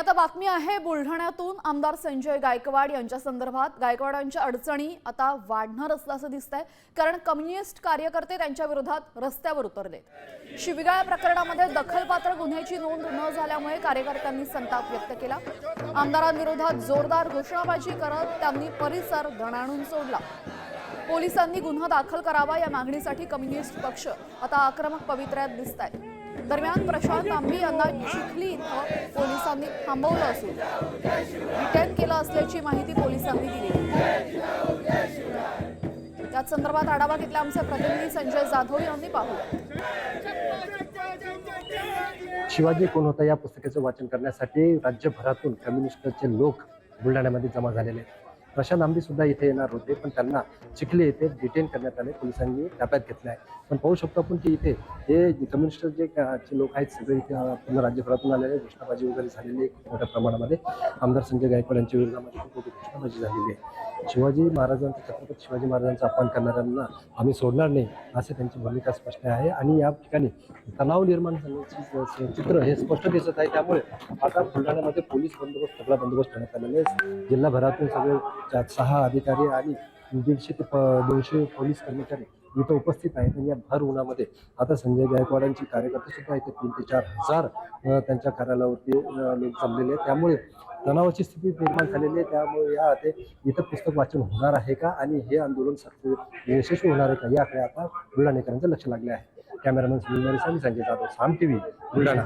आता बातमी आहे बुलढाण्यातून आमदार संजय गायकवाड यांच्या संदर्भात। गायकवाडांच्या अडचणी आता वाढणार असल्याचं दिसतंय, कारण कम्युनिस्ट कार्यकर्ते त्यांच्या विरोधात रस्त्यावर उतरले। शिवीगाळ प्रकरणामध्ये दखलपात्र गुन्ह्याची नोंद न झाल्यामुळे कार्यकर्त्यांनी संताप व्यक्त केला। आमदारांविरोधात जोरदार घोषणाबाजी करत त्यांनी परिसर दणाणून सोडला। पोलिसांनी गुन्हा दाखल करावा या मागणीसाठी कम्युनिस्ट पक्ष आता आक्रमक पवित्र्यात दिसताय। दरम्यान प्रशांत तांबे यांना चिखली इथं पोलिसांनी थांबवलं असून डिटेन केलं असल्याची माहिती पोलिसांनी दिली। या संदर्भात आढावा घेतला आमचे प्रतिनिधी संजय जाधव यांनी। पाहूया। शिवाजी कोण होता या पुस्तकाचं वाचन करण्यासाठी राज्यभरातून कम्युनिस्टचे लोक बुलढाण्यामध्ये जमा झालेले आहेत। प्रशांत तांबे सुद्धा इथे येणार होते, पण त्यांना चिखली येथे डिटेन करण्यात आले, पोलिसांनी ताब्यात घेतलं आहे। पण पाहू शकतो आपण की इथे हे कम्युनिस्ट जे लोक आहेत सगळे इथे पूर्ण राज्यभरातून आलेले, घोषणाबाजी वगैरे झालेली आहे मोठ्या प्रमाणामध्ये। आमदार संजय गायकवाड यांच्या विरोधामध्ये खूप मोठी घोषणाबाजी झालेली आहे। शिवाजी महाराजांचा, छत्रपती शिवाजी महाराजांचा अपमान करणाऱ्यांना आम्ही सोडणार नाही असे त्यांची भूमिका स्पष्ट आहे। आणि या ठिकाणी तणाव निर्माण झाल्याचे चित्र हे स्पष्ट दिसत आहे। त्यामुळे आता बुलढाण्यामध्ये पोलीस बंदोबस्त, सगळा बंदोबस्त ठेवण्यात आलेला आहे। जिल्हाभरातून सगळे 6 अधिकारी आणि 150 ते 200 पोलीस कर्मचारी इथं उपस्थित आहेत। आणि या भर उन्हामध्ये आता संजय गायकवाडांची कार्यकर्ते सुद्धा इथे 3 ते 4 हजार त्यांच्या कार्यालयावरती लोक जमलेले आहेत। त्यामुळे तणावाची स्थिती निर्माण झालेली आहे। त्यामुळे या इथं पुस्तक वाचन होणार आहे का आणि हे आंदोलन यशस्वी होणार आहे का याकडे आता बुलढाणेकरांचं लक्ष लागले आहे। कॅमेरामॅन सुनील नरेश आणि संजय जाधव, साम टीव्ही, बुलढाणा।